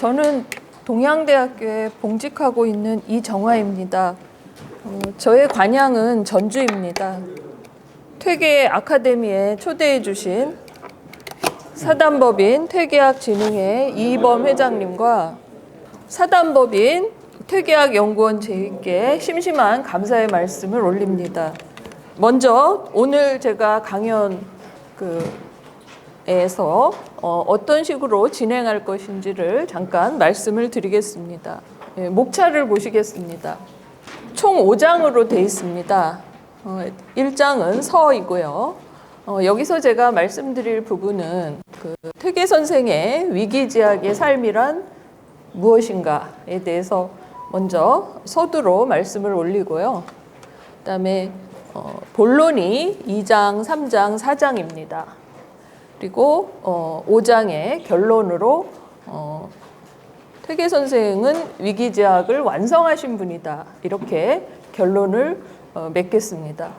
저는 동양대학교에 봉직하고 있는 이정화입니다. 저의 관양은 전주입니다. 퇴계 아카데미에 초대해 주신 사단법인 퇴계학진흥회 이희범 회장님과 사단법인 퇴계학연구원 제의께 심심한 감사의 말씀을 올립니다. 먼저 오늘 제가 강연에서 어떤 식으로 진행할 것인지를 잠깐 말씀을 드리겠습니다. 목차를 보시겠습니다. 총 5장으로 되어 있습니다. 1장은 서이고요. 여기서 제가 말씀드릴 부분은 퇴계 선생의 위기지학의 삶이란 무엇인가에 대해서 먼저 서두로 말씀을 올리고요. 그다음에 본론이 2장, 3장, 4장입니다. 그리고 5장의 결론으로 퇴계 선생은 위기지학을 완성하신 분이다. 이렇게 결론을 맺겠습니다.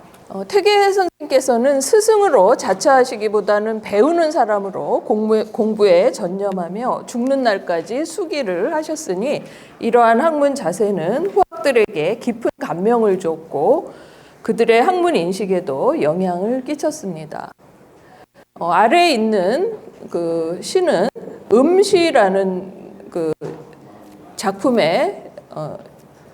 퇴계 선생님께서는 스승으로 자처하시기보다는 배우는 사람으로 공부에 전념하며 죽는 날까지 수기를 하셨으니 이러한 학문 자세는 후학들에게 깊은 감명을 줬고 그들의 학문 인식에도 영향을 끼쳤습니다. 아래에 있는 그 시는 음시라는 그 작품에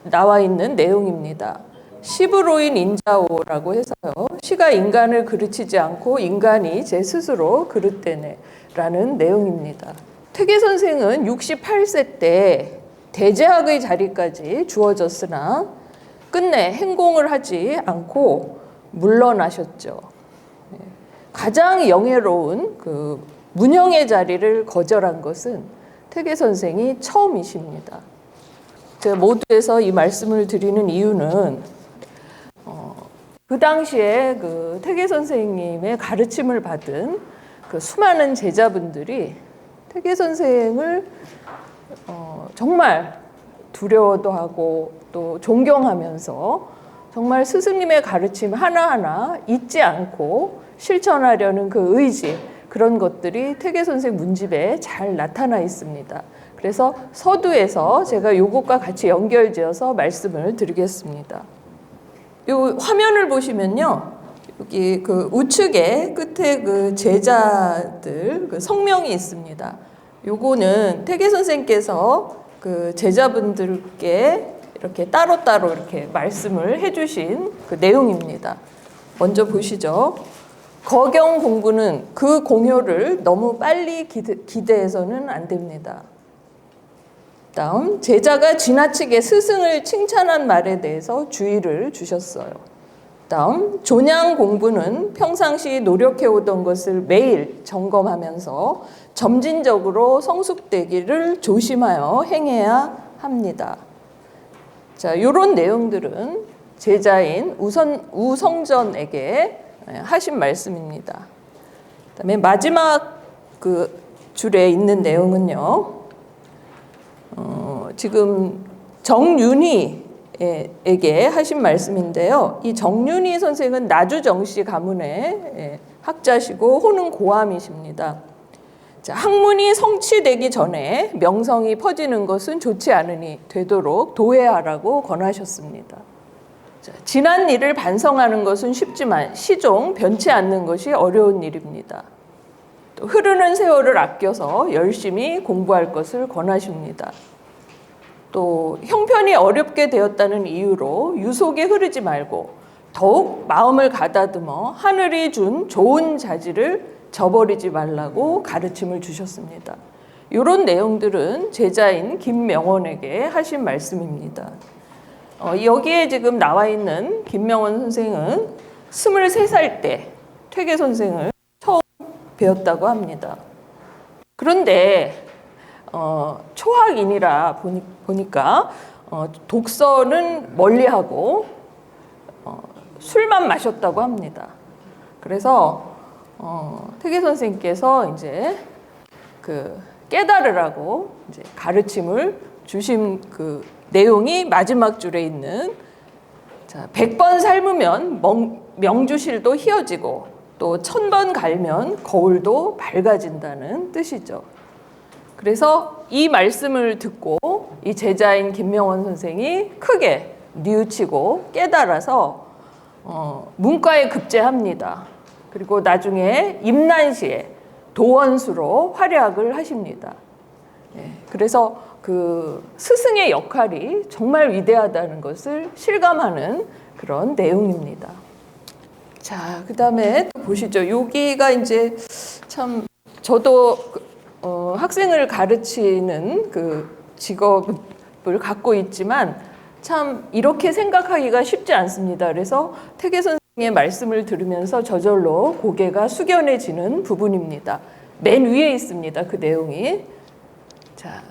나와 있는 내용입니다. 시브로인 인자오라고 해서요. 시가 인간을 그르치지 않고 인간이 제 스스로 그릇되네라는 내용입니다. 퇴계 선생은 68세 때 대제학의 자리까지 주어졌으나 끝내 행공을 하지 않고 물러나셨죠. 가장 영예로운 그 문형의 자리를 거절한 것은 퇴계 선생이 처음이십니다. 제가 모두에서 이 말씀을 드리는 이유는 그 당시에 그 퇴계 선생님의 가르침을 받은 그 수많은 제자분들이 퇴계 선생을 정말 두려워도 하고 또 존경하면서 정말 스승님의 가르침 하나하나 잊지 않고 실천하려는 그 의지, 그런 것들이 퇴계 선생 문집에 잘 나타나 있습니다. 그래서 서두에서 제가 요것과 같이 연결지어서 말씀을 드리겠습니다. 요 화면을 보시면요, 여기 그 우측에 끝에 그 제자들 그 성명이 있습니다. 요거는 퇴계 선생께서 그 제자분들께 이렇게 따로따로 이렇게 말씀을 해주신 그 내용입니다. 먼저 보시죠. 거경 공부는 그 공효를 너무 빨리 기대해서는 안 됩니다. 다음, 제자가 지나치게 스승을 칭찬한 말에 대해서 주의를 주셨어요. 다음, 존양 공부는 평상시 노력해오던 것을 매일 점검하면서 점진적으로 성숙되기를 조심하여 행해야 합니다. 자, 이런 내용들은 제자인 우성전에게 하신 말씀입니다. 그다음에 마지막 그 줄에 있는 내용은요. 지금 정윤희에게 하신 말씀인데요. 이 정윤희 선생은 나주정씨 가문의 학자시고 호능 고함이십니다. 자, 학문이 성취되기 전에 명성이 퍼지는 것은 좋지 않으니 되도록 도회하라고 권하셨습니다. 자, 지난 일을 반성하는 것은 쉽지만 시종 변치 않는 것이 어려운 일입니다. 또 흐르는 세월을 아껴서 열심히 공부할 것을 권하십니다. 또 형편이 어렵게 되었다는 이유로 유속에 흐르지 말고 더욱 마음을 가다듬어 하늘이 준 좋은 자질을 저버리지 말라고 가르침을 주셨습니다. 이런 내용들은 제자인 김명원에게 하신 말씀입니다. 여기에 지금 나와 있는 김명원 선생은 23살 때 퇴계 선생을 처음 배웠다고 합니다. 그런데 초학인이라 보니까 독서는 멀리하고 술만 마셨다고 합니다. 그래서 퇴계 선생님께서 이제 그 깨달으라고 이제 가르침을 주신 그 내용이 마지막 줄에 있는, 자, 100번 삶으면 명주실도 희어지고 또 1000번 갈면 거울도 밝아진다는 뜻이죠. 그래서 이 말씀을 듣고 이 제자인 김명원 선생이 크게 뉘우치고 깨달아서 문과에 급제합니다. 그리고 나중에 임난시에 도원수로 활약을 하십니다. 그래서 그 스승의 역할이 정말 위대하다는 것을 실감하는 그런 내용입니다. 자, 그다음에 또 보시죠. 여기가 이제 참 저도 학생을 가르치는 그 직업을 갖고 있지만 참 이렇게 생각하기가 쉽지 않습니다. 그래서 태계 선생의 말씀을 들으면서 저절로 고개가 숙연해지는 부분입니다. 맨 위에 있습니다. 그 내용이. 자,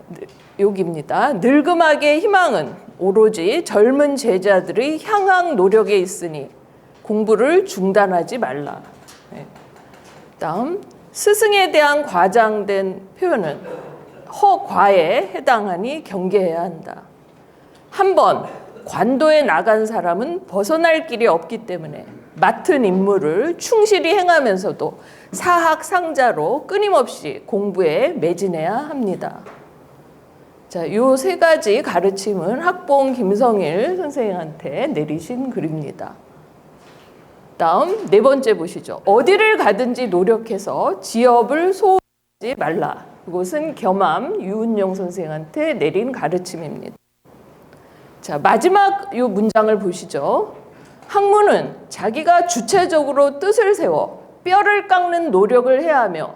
여기입니다. 늙음하게 희망은 오로지 젊은 제자들의 향학 노력에 있으니 공부를 중단하지 말라. 다음, 스승에 대한 과장된 표현은 허과에 해당하니 경계해야 한다. 한번 관도에 나간 사람은 벗어날 길이 없기 때문에 맡은 임무를 충실히 행하면서도 사학상자로 끊임없이 공부에 매진해야 합니다. 자, 이 세 가지 가르침은 학봉 김성일 선생님한테 내리신 글입니다. 다음 네 번째 보시죠. 어디를 가든지 노력해서 지업을 소홀하지 말라. 이것은 겸암 유은용 선생한테 내린 가르침입니다. 자, 마지막 이 문장을 보시죠. 학문은 자기가 주체적으로 뜻을 세워 뼈를 깎는 노력을 해야 하며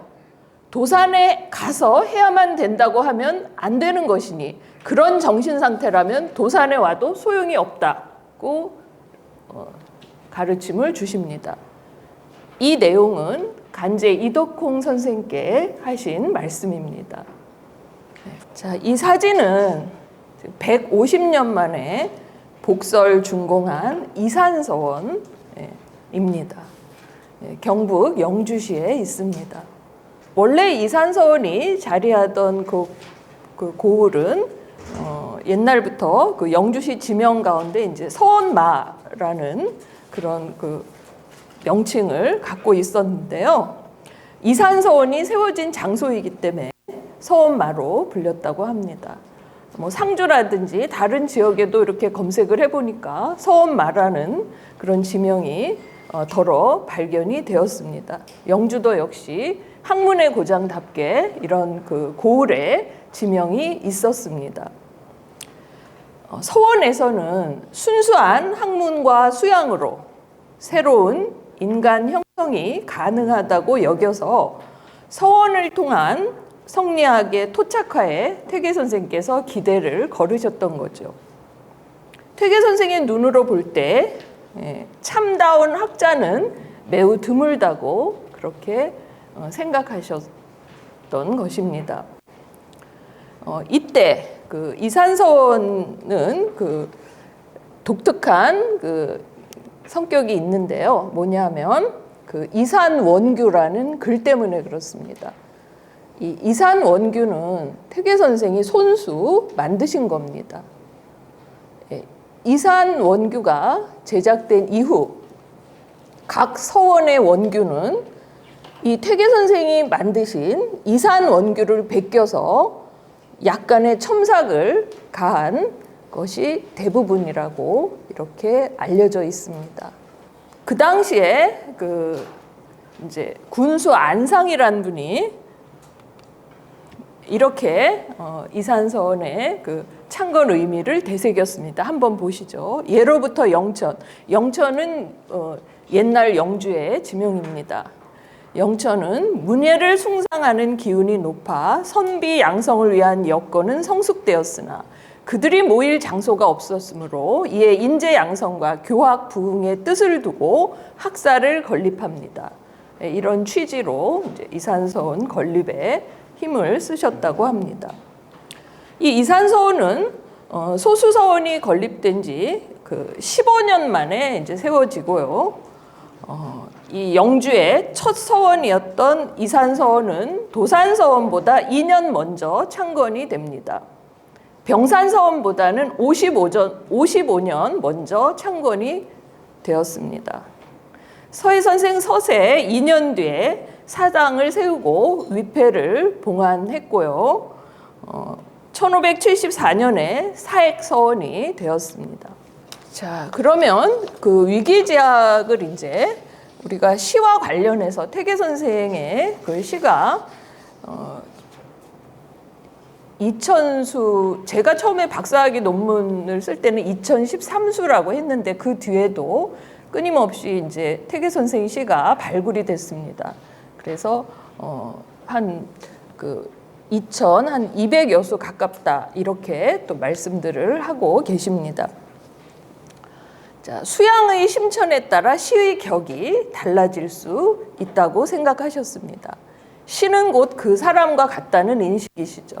도산에 가서 해야만 된다고 하면 안 되는 것이니 그런 정신 상태라면 도산에 와도 소용이 없다고 가르침을 주십니다. 이 내용은 간제 이덕홍 선생께 하신 말씀입니다. 자, 이 사진은 150년 만에 복설준공한 이산서원입니다. 경북 영주시에 있습니다. 원래 이산서원이 자리하던 그 고을은 옛날부터 그 영주시 지명 가운데 이제 서원마라는 그런 그 명칭을 갖고 있었는데요. 이산서원이 세워진 장소이기 때문에 서원마로 불렸다고 합니다. 뭐 상주라든지 다른 지역에도 이렇게 검색을 해보니까 서원마라는 그런 지명이 더러 발견이 되었습니다. 영주도 역시 학문의 고장답게 이런 그 고을의 지명이 있었습니다. 서원에서는 순수한 학문과 수양으로 새로운 인간 형성이 가능하다고 여겨서 서원을 통한 성리학의 토착화에 태계 선생께서 기대를 걸으셨던 거죠. 태계 선생의 눈으로 볼 때 참다운 학자는 매우 드물다고 그렇게 생각하셨던 것입니다. 이때 그 이산서원은 그 독특한 그 성격이 있는데요. 뭐냐면 그 이산원규라는 글 때문에 그렇습니다. 이 이산원규는 태계 선생이 손수 만드신 겁니다. 이산원규가 제작된 이후 각 서원의 원규는 이 태계 선생이 만드신 이산원규를 베껴서 약간의 첨삭을 가한 것이 대부분이라고 이렇게 알려져 있습니다. 그 당시에 그 이제 군수 안상이라는 분이 이렇게 이산서원의 그 창건 의미를 되새겼습니다. 한번 보시죠. 예로부터 영천. 영천은 옛날 영주의 지명입니다. 영천은 문예를 숭상하는 기운이 높아 선비 양성을 위한 여건은 성숙되었으나 그들이 모일 장소가 없었으므로 이에 인재 양성과 교학 부흥의 뜻을 두고 학사를 건립합니다. 이런 취지로 이제 이산서원 건립에 힘을 쓰셨다고 합니다. 이 이산서원은 소수서원이 건립된 지 그 15년 만에 이제 세워지고요. 이 영주의 첫 서원이었던 이산서원은 도산서원보다 2년 먼저 창건이 됩니다. 병산서원보다는 55년 먼저 창건이 되었습니다. 서희 선생 서세 2년 뒤에 사당을 세우고 위패를 봉안했고요. 1574년에 사액서원이 되었습니다. 자, 그러면 그 위기제약을 이제 우리가 시와 관련해서 태계 선생의 그 시가 이천수, 제가 처음에 박사학위 논문을 쓸 때는 2013수라고 했는데 그 뒤에도 끊임없이 이제 태계 선생의 시가 발굴이 됐습니다. 그래서 한 200여 수 가깝다 이렇게 또 말씀들을 하고 계십니다. 자, 수양의 심천에 따라 시의 격이 달라질 수 있다고 생각하셨습니다. 시는 곧 그 사람과 같다는 인식이시죠.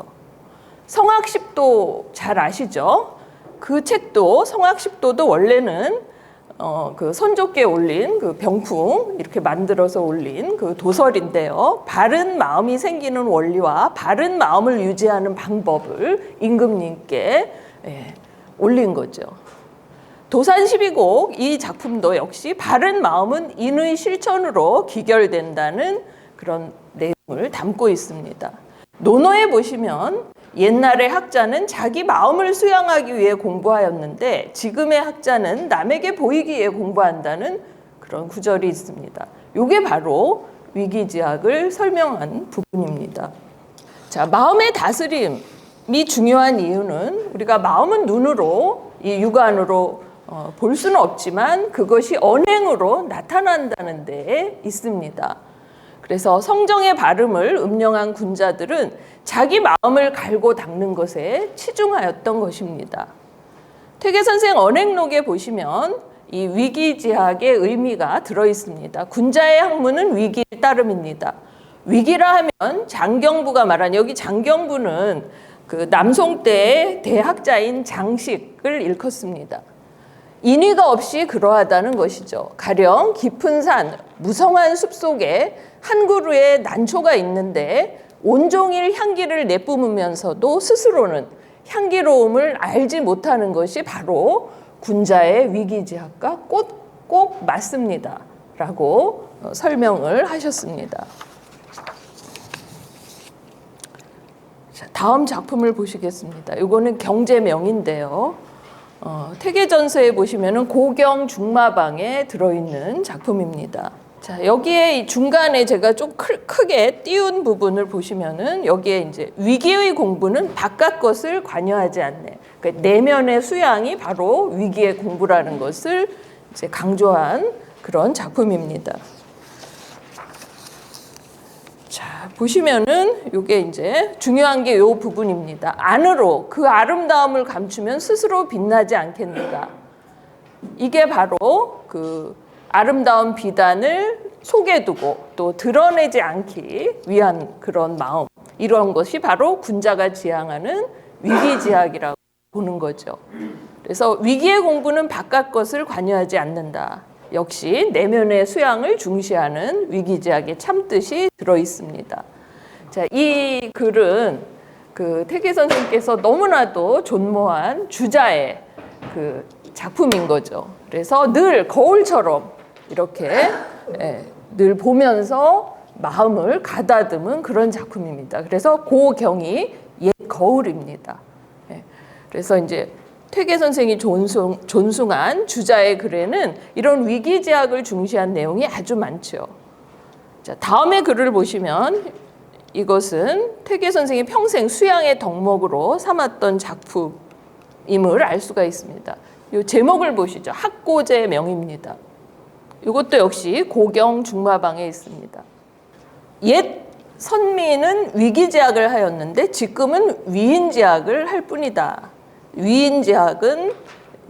성악십도 잘 아시죠? 그 책도 성악십도도 원래는 그 선조께 올린 그 병풍 이렇게 만들어서 올린 그 도설인데요. 바른 마음이 생기는 원리와 바른 마음을 유지하는 방법을 임금님께 올린 거죠. 도산12곡 이 작품도 역시 바른 마음은 인의 실천으로 기결된다는 그런 내용을 담고 있습니다. 논어에 보시면 옛날의 학자는 자기 마음을 수양하기 위해 공부하였는데 지금의 학자는 남에게 보이기 위해 공부한다는 그런 구절이 있습니다. 이게 바로 위기지학을 설명한 부분입니다. 자, 마음의 다스림이 중요한 이유는 우리가 마음은 눈으로 이 육안으로 볼 수는 없지만 그것이 언행으로 나타난다는 데에 있습니다. 그래서 성정의 발음을 음령한 군자들은 자기 마음을 갈고 닦는 것에 치중하였던 것입니다. 퇴계 선생 언행록에 보시면 이 위기지학의 의미가 들어 있습니다. 군자의 학문은 위기의 따름입니다. 위기라 하면 장경부가 말한, 여기 장경부는 그 남송 때의 대학자인 장식을 일컫습니다. 인의가 없이 그러하다는 것이죠. 가령 깊은 산, 무성한 숲속에 한 그루의 난초가 있는데 온종일 향기를 내뿜으면서도 스스로는 향기로움을 알지 못하는 것이 바로 군자의 위기지학과 꼭 맞습니다. 라고 설명을 하셨습니다. 자, 다음 작품을 보시겠습니다. 이거는 경제명인데요. 태계전서에 보시면은 고경 중마방에 들어있는 작품입니다. 자, 여기에 이 중간에 제가 좀 크게 띄운 부분을 보시면은 여기에 이제 위기의 공부는 바깥 것을 관여하지 않네. 그러니까 내면의 수양이 바로 위기의 공부라는 것을 이제 강조한 그런 작품입니다. 자, 보시면은 이게 이제 중요한 게 이 부분입니다. 안으로 그 아름다움을 감추면 스스로 빛나지 않겠는가. 이게 바로 그 아름다운 비단을 속에 두고 또 드러내지 않기 위한 그런 마음, 이런 것이 바로 군자가 지향하는 위기지학이라고 보는 거죠. 그래서 위기의 공부는 바깥 것을 관여하지 않는다. 역시 내면의 수양을 중시하는 위기지학의 참뜻이 들어 있습니다. 자, 이 글은 그 태계 선생님께서 너무나도 존모한 주자의 그 작품인 거죠. 그래서 늘 거울처럼 이렇게 늘 보면서 마음을 가다듬은 그런 작품입니다. 그래서 고경이 옛 거울입니다. 그래서 이제 퇴계 선생이 존숭한 주자의 글에는 이런 위기지학을 중시한 내용이 아주 많죠. 자, 다음의 글을 보시면 이것은 퇴계 선생이 평생 수양의 덕목으로 삼았던 작품임을 알 수가 있습니다. 이 제목을 보시죠. 학고제 명입니다. 이것도 역시 고경 중마방에 있습니다. 옛 선미는 위기지학을 하였는데 지금은 위인지학을 할 뿐이다. 위인지학은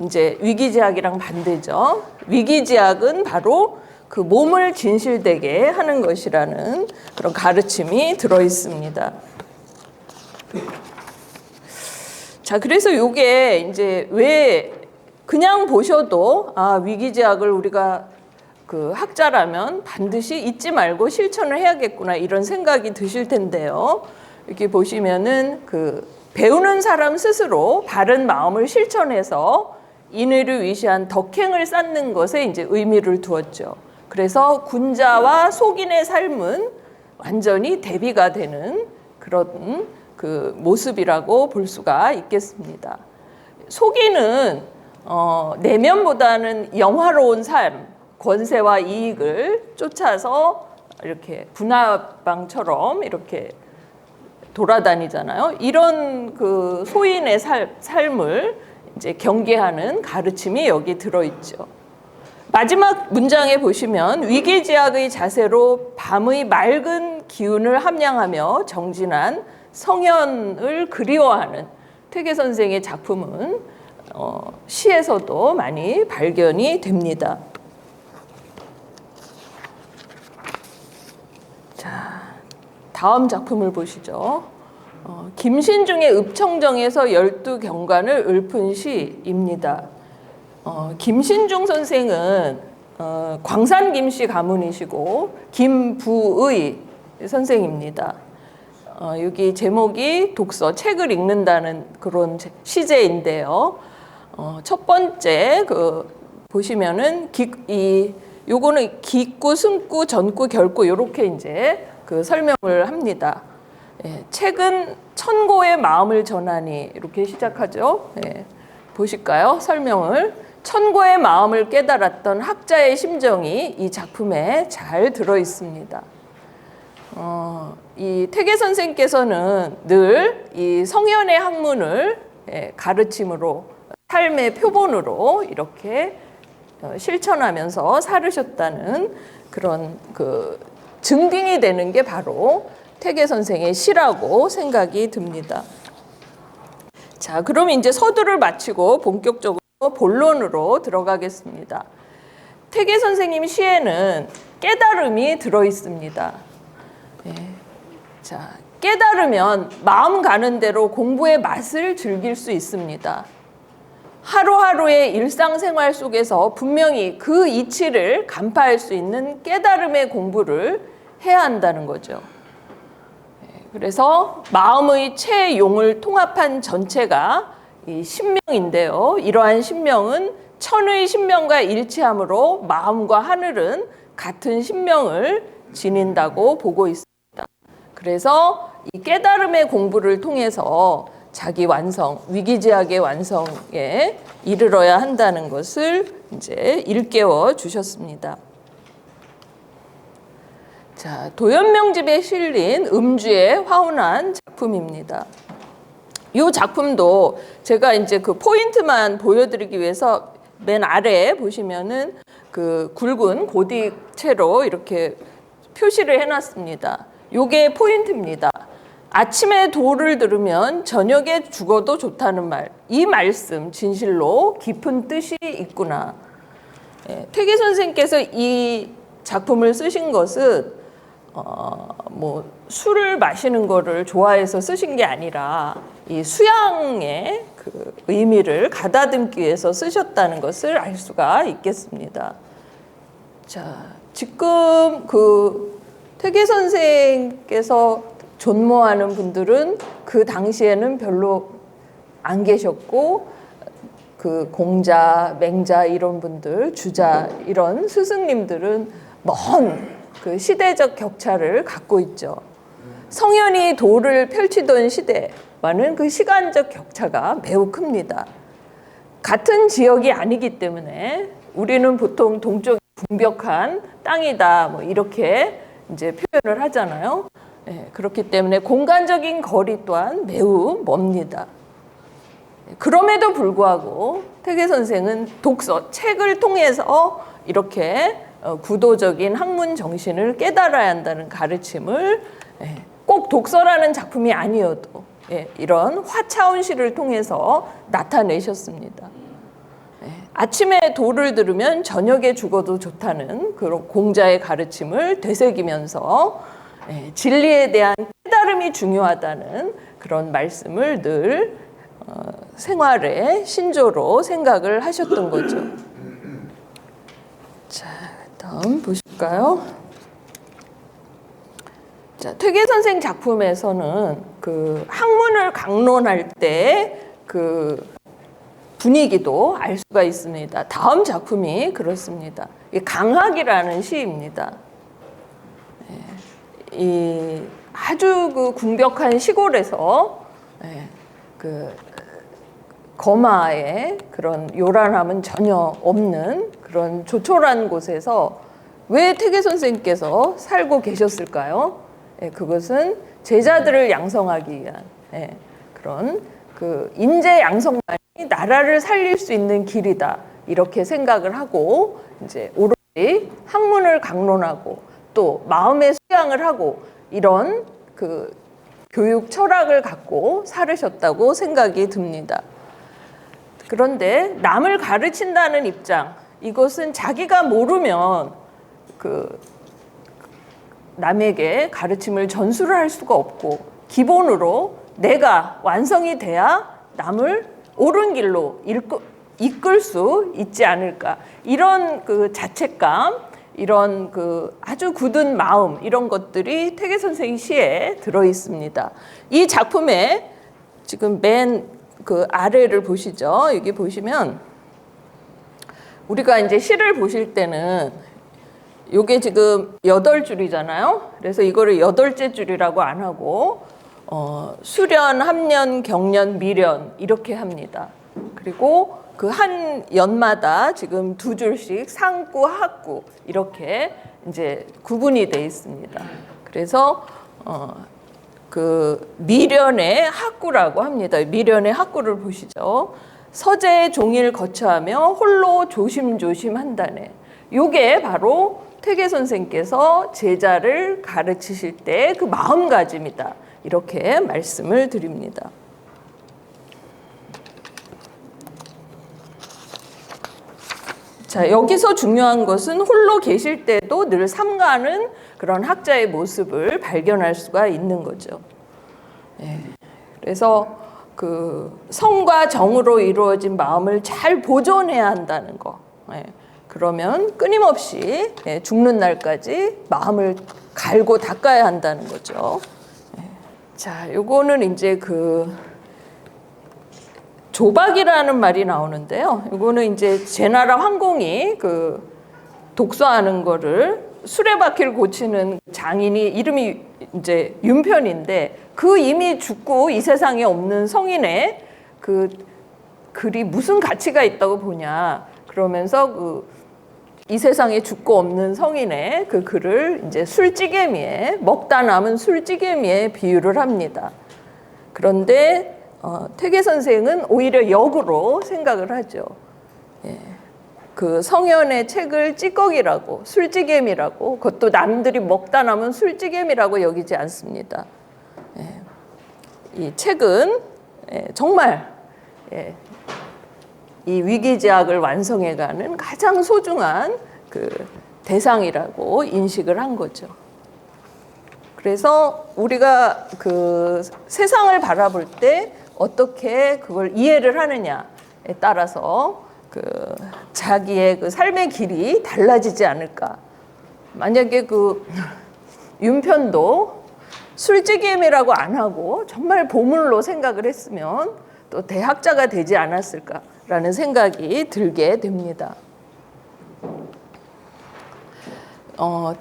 이제 위기지학이랑 반대죠. 위기지학은 바로 그 몸을 진실되게 하는 것이라는 그런 가르침이 들어 있습니다. 자, 그래서 이게 이제 왜 그냥 보셔도 위기지학을 우리가 그 학자라면 반드시 잊지 말고 실천을 해야겠구나 이런 생각이 드실 텐데요. 이렇게 보시면은 그 배우는 사람 스스로 바른 마음을 실천해서 인의를 위시한 덕행을 쌓는 것에 이제 의미를 두었죠. 그래서 군자와 속인의 삶은 완전히 대비가 되는 그런 그 모습이라고 볼 수가 있겠습니다. 소기는 내면보다는 영화로운 삶, 권세와 이익을 쫓아서 이렇게 군화방처럼 이렇게 돌아다니잖아요. 이런 그 소인의 삶을 이제 경계하는 가르침이 여기 들어있죠. 마지막 문장에 보시면 위계지학의 자세로 밤의 맑은 기운을 함양하며 정진한 성현을 그리워하는 퇴계 선생의 작품은 시에서도 많이 발견이 됩니다. 자, 다음 작품을 보시죠. 김신중의 읍청정에서 12경관을 읊은 시입니다. 김신중 선생은 광산 김씨 가문이시고 김부의 선생입니다. 여기 제목이 독서, 책을 읽는다는 그런 시제인데요. 첫 번째 보시면은 요거는 기구, 승구, 전구, 결구 이렇게 이제 그 설명을 합니다. 책은 천고의 마음을 전하니 이렇게 시작하죠. 보실까요? 설명을. 천고의 마음을 깨달았던 학자의 심정이 이 작품에 잘 들어 있습니다. 이 퇴계 선생께서는 늘 이 성현의 학문을 가르침으로 삶의 표본으로 이렇게 실천하면서 살으셨다는 그런 그 증빙이 되는 게 바로 퇴계 선생의 시라고 생각이 듭니다. 자, 그럼 이제 서두를 마치고 본격적으로 본론으로 들어가겠습니다. 퇴계 선생님 시에는 깨달음이 들어 있습니다. 자, 깨달으면 마음 가는 대로 공부의 맛을 즐길 수 있습니다. 하루하루의 일상생활 속에서 분명히 그 이치를 간파할 수 있는 깨달음의 공부를 해야 한다는 거죠. 그래서 마음의 체용을 통합한 전체가 이 신명인데요. 이러한 신명은 천의 신명과 일치함으로 마음과 하늘은 같은 신명을 지닌다고 보고 있습니다. 그래서 이 깨달음의 공부를 통해서 자기 완성, 위기지학의 완성에 이르러야 한다는 것을 이제 일깨워 주셨습니다. 자, 도연명집에 실린 음주의 화운한 작품입니다. 이 작품도 제가 이제 그 포인트만 보여드리기 위해서 맨 아래에 보시면은 그 굵은 고딕체로 이렇게 표시를 해놨습니다. 요게 포인트입니다. 아침에 도를 들으면 저녁에 죽어도 좋다는 말. 이 말씀 진실로 깊은 뜻이 있구나. 퇴계 선생께서 이 작품을 쓰신 것은 뭐 술을 마시는 거를 좋아해서 쓰신 게 아니라 이 수양의 그 의미를 가다듬기 위해서 쓰셨다는 것을 알 수가 있겠습니다. 자, 지금 그 퇴계 선생께서 존모하는 분들은 그 당시에는 별로 안 계셨고 그 공자, 맹자 이런 분들, 주자 이런 스승님들은 먼 그 시대적 격차를 갖고 있죠. 성현이 도를 펼치던 시대와는 그 시간적 격차가 매우 큽니다. 같은 지역이 아니기 때문에 우리는 보통 동쪽이 궁벽한 땅이다 뭐 이렇게 이제 표현을 하잖아요. 그렇기 때문에 공간적인 거리 또한 매우 멉니다. 그럼에도 불구하고 퇴계 선생은 독서, 책을 통해서 이렇게 구도적인 학문 정신을 깨달아야 한다는 가르침을 꼭 독서라는 작품이 아니어도 이런 화차원시를 통해서 나타내셨습니다. 아침에 도를 들으면 저녁에 죽어도 좋다는 그런 공자의 가르침을 되새기면서 진리에 대한 깨달음이 중요하다는 그런 말씀을 늘 생활의 신조로 생각을 하셨던 거죠. 자, 다음 보실까요? 자, 퇴계 선생 작품에서는 그 학문을 강론할 때 그 분위기도 알 수가 있습니다. 다음 작품이 그렇습니다. 이 강학이라는 시입니다. 이 아주 그 궁벽한 시골에서 그 거마의 그런 요란함은 전혀 없는 그런 조촐한 곳에서 왜 태계 선생님께서 살고 계셨을까요? 그것은 제자들을 양성하기 위한 그런 그 인재 양성만이 나라를 살릴 수 있는 길이다. 이렇게 생각을 하고 이제 오로지 학문을 강론하고 또 마음의 수양을 하고 이런 그 교육 철학을 갖고 살으셨다고 생각이 듭니다. 그런데 남을 가르친다는 입장, 이것은 자기가 모르면 그 남에게 가르침을 전수를 할 수가 없고 기본으로 내가 완성이 돼야 남을 옳은 길로 이끌 수 있지 않을까. 이런 그 자책감, 이런 그 아주 굳은 마음, 이런 것들이 태계 선생의 시에 들어 있습니다. 이 작품에 지금 맨 그 아래를 보시죠. 여기 보시면 우리가 이제 시를 보실 때는 요게 지금 8줄이잖아요. 그래서 이거를 8째 줄이라고 안 하고 수련, 합련, 경련, 미련 이렇게 합니다. 그리고 그 한 연마다 지금 2줄씩 상구, 하구 이렇게 이제 구분이 돼 있습니다. 그래서 그 미련의 학구라고 합니다. 미련의 학구를 보시죠. 서재의 종일 거처하며 홀로 조심조심 한다네. 요게 바로 태계 선생께서 제자를 가르치실 때 그 마음가짐이다. 이렇게 말씀을 드립니다. 자, 여기서 중요한 것은 홀로 계실 때도 늘 삼가하는 그런 학자의 모습을 발견할 수가 있는 거죠. 그래서 그 성과 정으로 이루어진 마음을 잘 보존해야 한다는 거. 그러면 끊임없이 죽는 날까지 마음을 갈고 닦아야 한다는 거죠. 자, 요거는 이제 그 조박이라는 말이 나오는데요. 이거는 이제 제나라 황공이 그 독서하는 거를 수레바퀴를 고치는 장인이 이름이 이제 윤편인데 그 이미 죽고 이 세상에 없는 성인의 그 글이 무슨 가치가 있다고 보냐 그러면서 그 이 세상에 죽고 없는 성인의 그 글을 이제 술찌개미에 먹다 남은 술찌개미에 비유를 합니다. 그런데 태계 선생은 오히려 역으로 생각을 하죠. 그 성현의 책을 찌꺼기라고 술찌개미라고 그것도 남들이 먹다 남은 술찌개미라고 여기지 않습니다. 이 책은 정말 이 위기제약을 완성해가는 가장 소중한 그 대상이라고 인식을 한 거죠. 그래서 우리가 그 세상을 바라볼 때 어떻게 그걸 이해를 하느냐에 따라서 그 자기의 그 삶의 길이 달라지지 않을까. 만약에 그 윤편도 술찌개미라고 안 하고 정말 보물로 생각을 했으면 또 대학자가 되지 않았을까라는 생각이 들게 됩니다.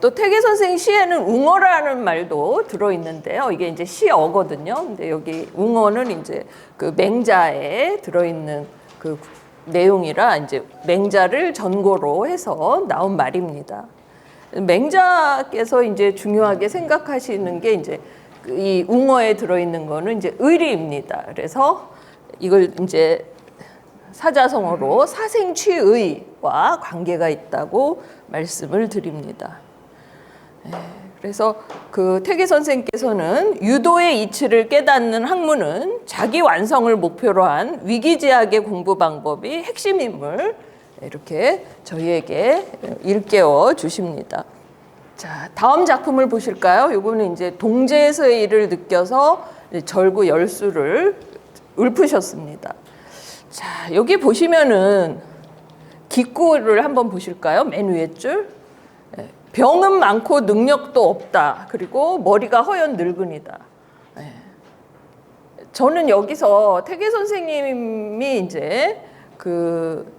또 태계 선생 시에는 웅어라는 말도 들어있는데요. 이게 이제 시어거든요. 근데 여기 웅어는 이제 그 맹자에 들어있는 그 내용이라 이제 맹자를 전고로 해서 나온 말입니다. 맹자께서 이제 중요하게 생각하시는 게 이제 이 웅어에 들어있는 거는 이제 의리입니다. 그래서 이걸 이제 사자성어로 사생취의와 관계가 있다고 말씀을 드립니다. 그래서 그 태계 선생께서는 유도의 이치를 깨닫는 학문은 자기 완성을 목표로 한 위기제약의 공부 방법이 핵심임을 이렇게 저희에게 일깨워 주십니다. 자, 다음 작품을 보실까요? 이거는 이제 동제에서의 일을 느껴서 절구 열수를 읊으셨습니다. 자, 여기 보시면은 기구를 한번 보실까요? 맨 위에 줄. 병은 많고 능력도 없다. 그리고 머리가 허연 늙은이다. 저는 여기서 태계 선생님이 이제 그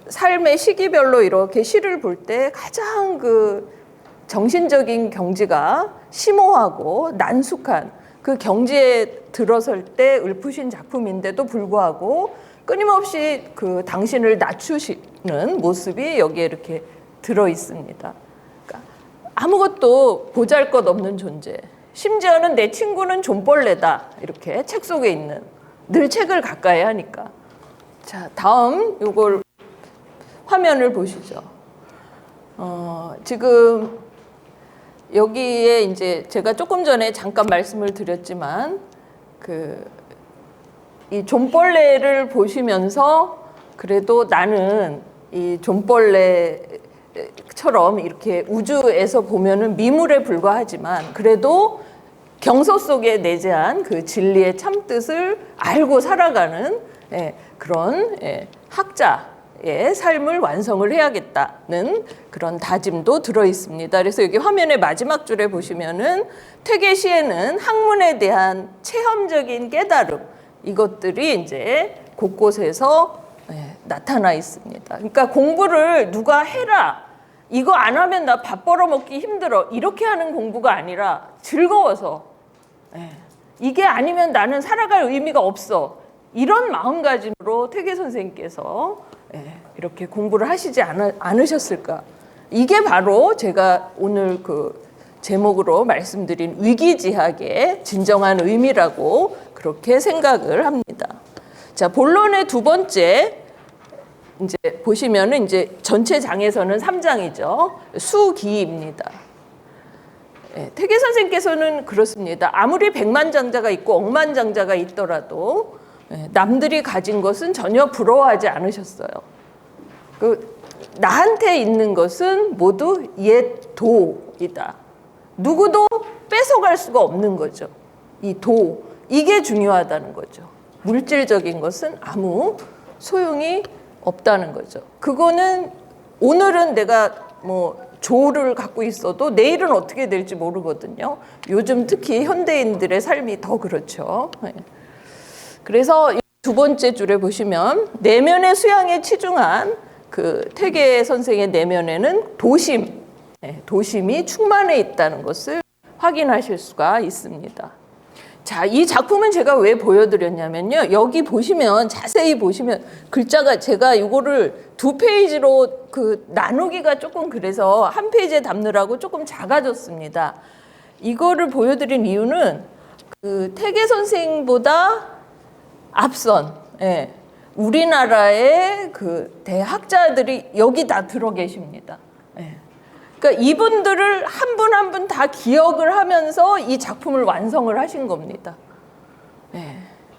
삶의 시기별로 이렇게 시를 볼 때 가장 그 정신적인 경지가 심오하고 난숙한 그 경지에 들어설 때 읊으신 작품인데도 불구하고 끊임없이 그 당신을 낮추시는 모습이 여기에 이렇게 들어 있습니다. 그러니까 아무것도 보잘것없는 존재. 심지어는 내 친구는 존벌레다. 이렇게 책 속에 있는. 늘 책을 가까이 하니까. 자, 다음 요걸 화면을 보시죠. 지금 여기에 이제 제가 조금 전에 잠깐 말씀을 드렸지만 이 존벌레를 보시면서 그래도 나는 이 존벌레처럼 이렇게 우주에서 보면은 미물에 불과하지만 그래도 경서 속에 내재한 그 진리의 참뜻을 알고 살아가는 그런 학자의 삶을 완성을 해야겠다는 그런 다짐도 들어 있습니다. 그래서 여기 화면의 마지막 줄에 보시면은 퇴계 시에는 학문에 대한 체험적인 깨달음 이것들이 이제 곳곳에서 나타나 있습니다. 그러니까 공부를 누가 해라. 이거 안 하면 나 밥 벌어먹기 힘들어. 이렇게 하는 공부가 아니라 즐거워서 이게 아니면 나는 살아갈 의미가 없어. 이런 마음가짐으로 퇴계 선생님께서 이렇게 공부를 하시지 않으셨을까. 이게 바로 제가 오늘 그 제목으로 말씀드린 위기지학의 진정한 의미라고 그렇게 생각을 합니다. 자, 본론의 두 번째 이제 보시면은 이제 전체 장에서는 3장이죠. 수기입니다. 퇴계 선생님께서는 그렇습니다. 아무리 백만장자가 있고 억만장자가 있더라도 남들이 가진 것은 전혀 부러워하지 않으셨어요. 나한테 있는 것은 모두 옛 도이다. 누구도 뺏어갈 수가 없는 거죠. 이 도, 이게 중요하다는 거죠. 물질적인 것은 아무 소용이 없다는 거죠. 그거는 오늘은 내가 뭐 조를 갖고 있어도 내일은 어떻게 될지 모르거든요. 요즘 특히 현대인들의 삶이 더 그렇죠. 그래서 두 번째 줄에 보시면 내면의 수양에 치중한 그 퇴계 선생의 내면에는 도심이 충만해 있다는 것을 확인하실 수가 있습니다. 자, 이 작품은 제가 왜 보여드렸냐면요. 여기 보시면 자세히 보시면 글자가 제가 이거를 2페이지로 나누기가 조금 그래서 한 페이지에 담느라고 조금 작아졌습니다. 이거를 보여드린 이유는 그 퇴계 선생보다 앞선 우리나라의 그 대학자들이 여기 다 들어 계십니다. 그러니까 이분들을 한 분 한 분 다 기억을 하면서 이 작품을 완성을 하신 겁니다.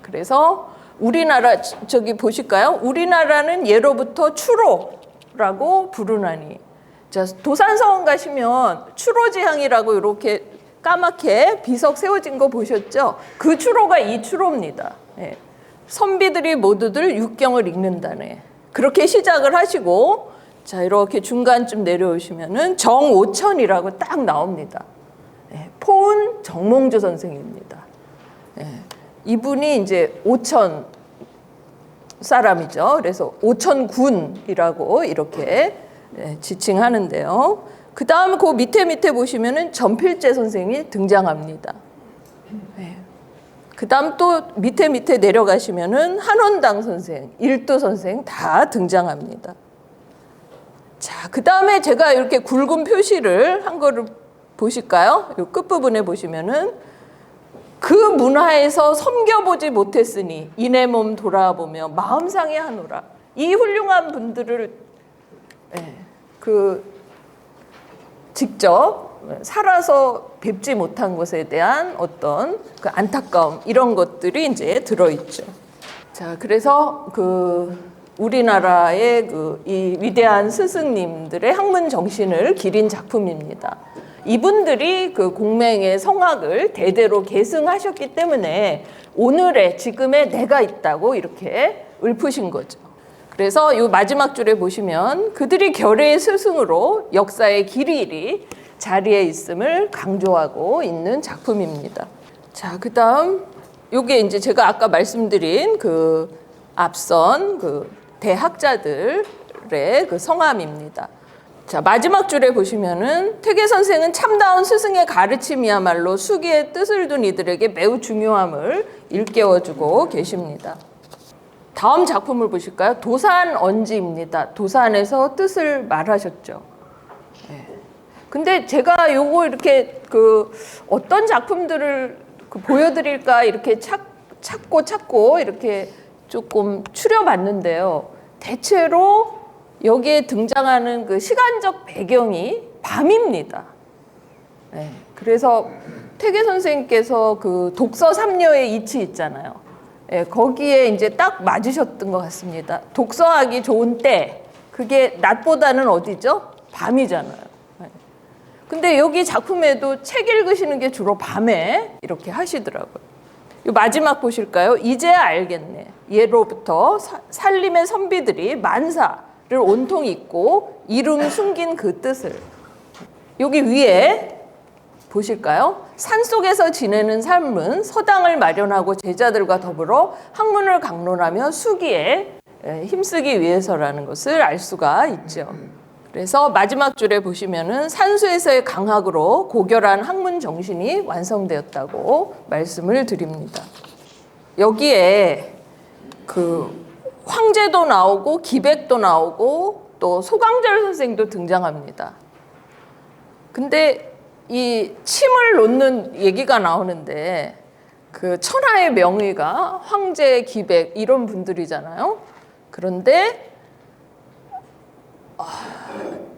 그래서 우리나라 저기 보실까요? 우리나라는 예로부터 추로라고 부르나니. 자, 도산서원 가시면 추로지향이라고 이렇게 까맣게 비석 세워진 거 보셨죠? 그 추로가 이 추로입니다. 선비들이 모두들 육경을 읽는다네. 그렇게 시작을 하시고 자, 이렇게 중간쯤 내려오시면은 정오천이라고 딱 나옵니다. 포은 정몽주 선생입니다. 이분이 이제 오천 사람이죠. 그래서 오천군이라고 이렇게 지칭하는데요. 그 다음 그 밑에 보시면은 전필재 선생이 등장합니다. 그 다음 또 밑에 내려가시면은 한원당 선생, 일도 선생 다 등장합니다. 자, 그 다음에 제가 이렇게 굵은 표시를 한 거를 보실까요? 이 끝부분에 보시면은 그 문화에서 섬겨보지 못했으니 이내 몸 돌아보며 마음 상해하노라. 이 훌륭한 분들을 직접 살아서 뵙지 못한 것에 대한 어떤 그 안타까움 이런 것들이 이제 들어있죠. 자, 그래서 우리나라의 이 위대한 스승님들의 학문 정신을 기린 작품입니다. 이분들이 그 공맹의 성학을 대대로 계승하셨기 때문에 오늘의 지금의 내가 있다고 이렇게 읊으신 거죠. 그래서 이 마지막 줄에 보시면 그들이 결의의 스승으로 역사의 길이일이 자리에 있음을 강조하고 있는 작품입니다. 자, 그다음 요게 이제 제가 아까 말씀드린 앞선 대학자들의 성함입니다. 자, 마지막 줄에 보시면은 퇴계 선생은 참다운 스승의 가르침이야말로 수기의 뜻을 둔 이들에게 매우 중요함을 일깨워주고 계십니다. 다음 작품을 보실까요? 도산언지입니다. 도산에서 뜻을 말하셨죠. 근데 제가 요거 이렇게 어떤 작품들을 보여드릴까 이렇게 찾고 이렇게 조금 추려봤는데요. 대체로 여기에 등장하는 그 시간적 배경이 밤입니다. 그래서 퇴계 선생님께서 그 독서 삼녀의 이치 있잖아요. 거기에 이제 딱 맞으셨던 것 같습니다. 독서하기 좋은 때, 그게 낮보다는 어디죠? 밤이잖아요. 근데 여기 작품에도 책 읽으시는 게 주로 밤에 이렇게 하시더라고요. 이 마지막 보실까요? 이제야 알겠네. 예로부터 살림의 선비들이 만사를 온통 잊고 이름 숨긴 그 뜻을. 여기 위에 보실까요? 산속에서 지내는 삶은 서당을 마련하고 제자들과 더불어 학문을 강론하며 수기에 힘쓰기 위해서라는 것을 알 수가 있죠. 그래서 마지막 줄에 보시면은 산수에서의 강학으로 고결한 학문 정신이 완성되었다고 말씀을 드립니다. 여기에 그 황제도 나오고 기백도 나오고 또 소강절 선생도 등장합니다. 근데 이 침을 놓는 얘기가 나오는데 그 천하의 명의가 황제, 기백 이런 분들이잖아요. 그런데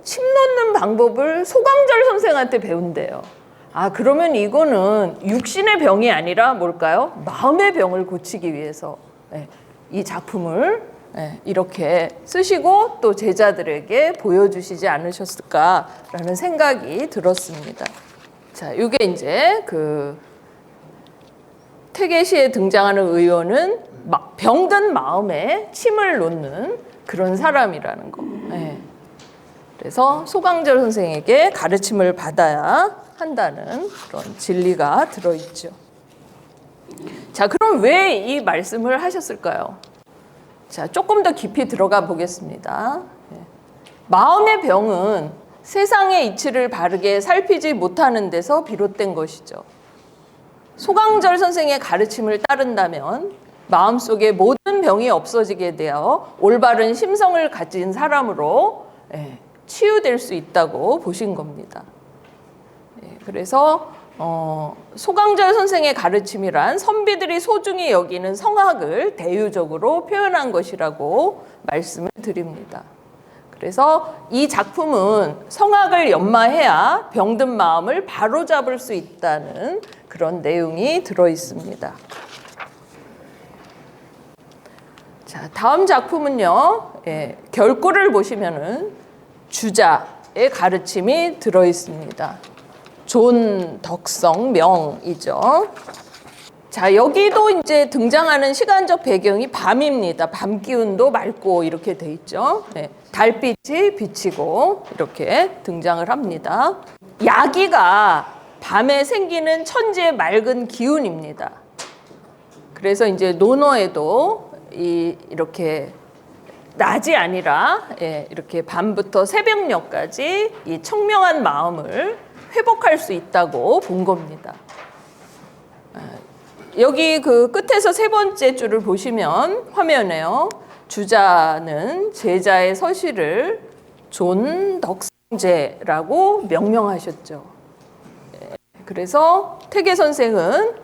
침 놓는 방법을 소강절 선생한테 배운대요. 그러면 이거는 육신의 병이 아니라 뭘까요? 마음의 병을 고치기 위해서 이 작품을 이렇게 쓰시고 또 제자들에게 보여주시지 않으셨을까라는 생각이 들었습니다. 자, 이게 이제 그 퇴계시에 등장하는 의원은 병든 마음에 침을 놓는 그런 사람이라는 거. 그래서 소강절 선생에게 가르침을 받아야 한다는 그런 진리가 들어있죠. 자, 그럼 왜 이 말씀을 하셨을까요? 자, 조금 더 깊이 들어가 보겠습니다. 마음의 병은 세상의 이치를 바르게 살피지 못하는 데서 비롯된 것이죠. 소강절 선생의 가르침을 따른다면 마음속에 모든 병이 없어지게 되어 올바른 심성을 가진 사람으로 치유될 수 있다고 보신 겁니다. 그래서 소강절 선생의 가르침이란 선비들이 소중히 여기는 성학을 대유적으로 표현한 것이라고 말씀을 드립니다. 그래서 이 작품은 성학을 연마해야 병든 마음을 바로잡을 수 있다는 그런 내용이 들어 있습니다. 자, 다음 작품은요. 결구를 보시면은 주자의 가르침이 들어 있습니다. 존, 덕성, 명이죠. 자, 여기도 이제 등장하는 시간적 배경이 밤입니다. 밤 기운도 맑고 이렇게 돼 있죠. 달빛이 비치고 이렇게 등장을 합니다. 야기가 밤에 생기는 천지의 맑은 기운입니다. 그래서 이제 논어에도 이렇게 낮이 아니라 이렇게 밤부터 새벽녘까지 이 청명한 마음을 회복할 수 있다고 본 겁니다. 여기 그 끝에서 세 번째 줄을 보시면 화면에요. 주자는 제자의 서시를 존덕성제라고 명명하셨죠. 그래서 퇴계 선생은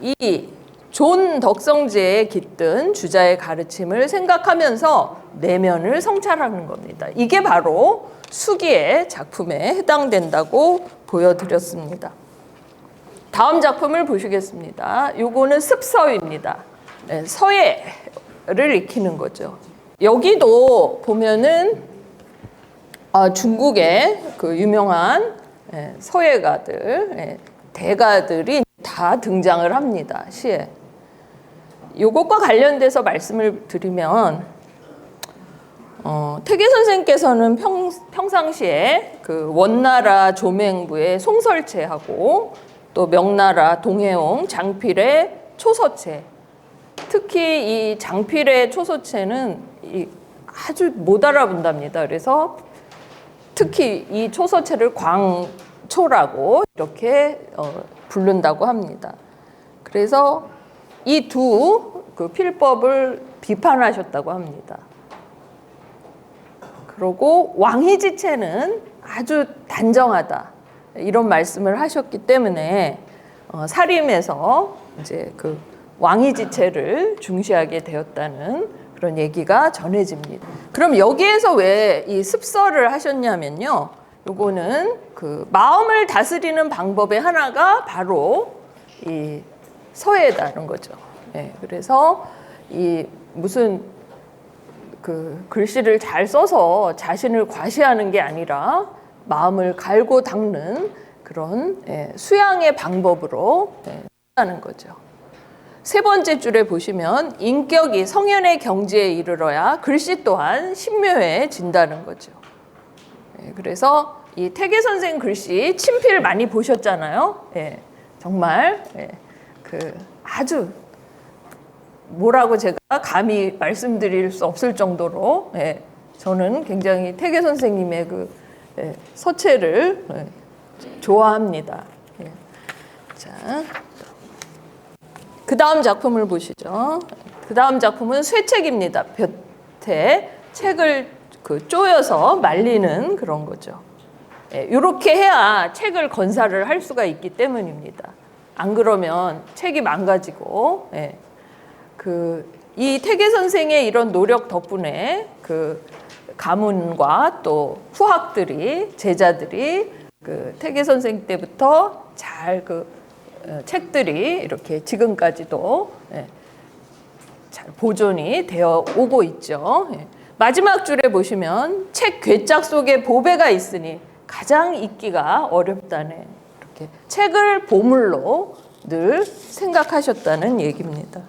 이 존덕성제에 깃든 주자의 가르침을 생각하면서 내면을 성찰하는 겁니다. 이게 바로 수기의 작품에 해당된다고 보여드렸습니다. 다음 작품을 보시겠습니다. 요거는 습서입니다. 서예를 익히는 거죠. 여기도 보면은 중국의 그 유명한 서예가들, 대가들이 다 등장을 합니다. 시에. 요것과 관련돼서 말씀을 드리면 퇴계 선생님께서는 평상시에 그 원나라 조맹부의 송설체하고 또 명나라 동해옹 장필의 초서체, 특히 이 장필의 초서체는 아주 못 알아본답니다. 그래서 특히 이 초서체를 광초라고 이렇게 부른다고 합니다. 그래서 이 두 그 필법을 비판하셨다고 합니다. 그리고 왕희지체는 아주 단정하다 이런 말씀을 하셨기 때문에 사림에서 이제 그 왕희지체를 중시하게 되었다는 그런 얘기가 전해집니다. 그럼 여기에서 왜 이 습서를 하셨냐면요. 요거는 그 마음을 다스리는 방법의 하나가 바로 이 서예다는 거죠. 네, 그래서 이 무슨 그 글씨를 잘 써서 자신을 과시하는 게 아니라 마음을 갈고 닦는 그런 수양의 방법으로 하는 거죠. 세 번째 줄에 보시면 인격이 성현의 경지에 이르러야 글씨 또한 신묘해진다는 거죠. 그래서 이 태계 선생 글씨 친필 많이 보셨잖아요. 정말 그 아주 뭐라고 제가 감히 말씀드릴 수 없을 정도로 저는 굉장히 태계 선생님의 그 서체를 좋아합니다. 자, 그 다음 작품을 보시죠. 그 다음 작품은 쇠책입니다. 볕에 책을 그 쪼여서 말리는 그런 거죠. 이렇게 해야 책을 건사를 할 수가 있기 때문입니다. 안 그러면 책이 망가지고 이 태계 선생의 이런 노력 덕분에 그 가문과 또 후학들이 제자들이 그 태계 선생 때부터 잘 그 책들이 이렇게 지금까지도 잘 보존이 되어 오고 있죠. 마지막 줄에 보시면 책 괴짝 속에 보배가 있으니 가장 잊기가 어렵다네. 이렇게 책을 보물로 늘 생각하셨다는 얘기입니다.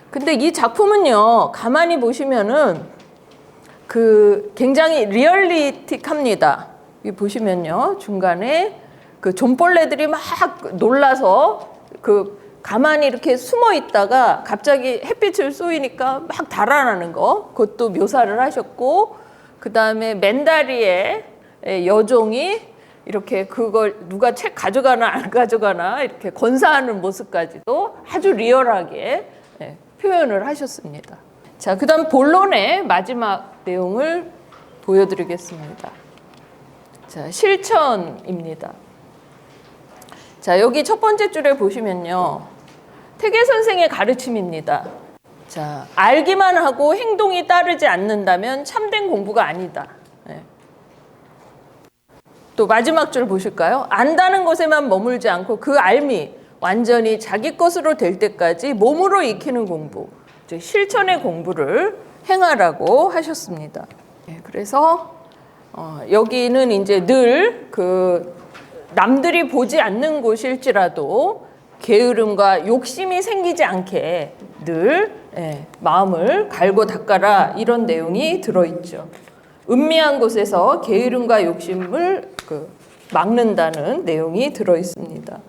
근데 이 작품은요, 가만히 보시면은 그 굉장히 리얼리틱합니다. 여기 보시면요, 중간에 그 존벌레들이 막 놀라서 그 가만히 이렇게 숨어 있다가 갑자기 햇빛을 쏘이니까 막 달아나는 거, 그것도 묘사를 하셨고, 그 다음에 맨다리에 여종이 이렇게 그걸 누가 책 가져가나 안 가져가나 이렇게 건사하는 모습까지도 아주 리얼하게 표현을 하셨습니다. 자, 그 다음 본론의 마지막 내용을 보여드리겠습니다. 자, 실천입니다. 자, 여기 첫 번째 줄에 보시면요. 태계 선생의 가르침입니다. 자, 알기만 하고 행동이 따르지 않는다면 참된 공부가 아니다. 또 마지막 줄 보실까요? 안다는 것에만 머물지 않고 그 알미, 완전히 자기 것으로 될 때까지 몸으로 익히는 공부, 즉 실천의 공부를 행하라고 하셨습니다. 그래서 여기는 이제 늘 그 남들이 보지 않는 곳일지라도 게으름과 욕심이 생기지 않게 늘 마음을 갈고 닦아라 이런 내용이 들어있죠. 은미한 곳에서 게으름과 욕심을 막는다는 내용이 들어있습니다.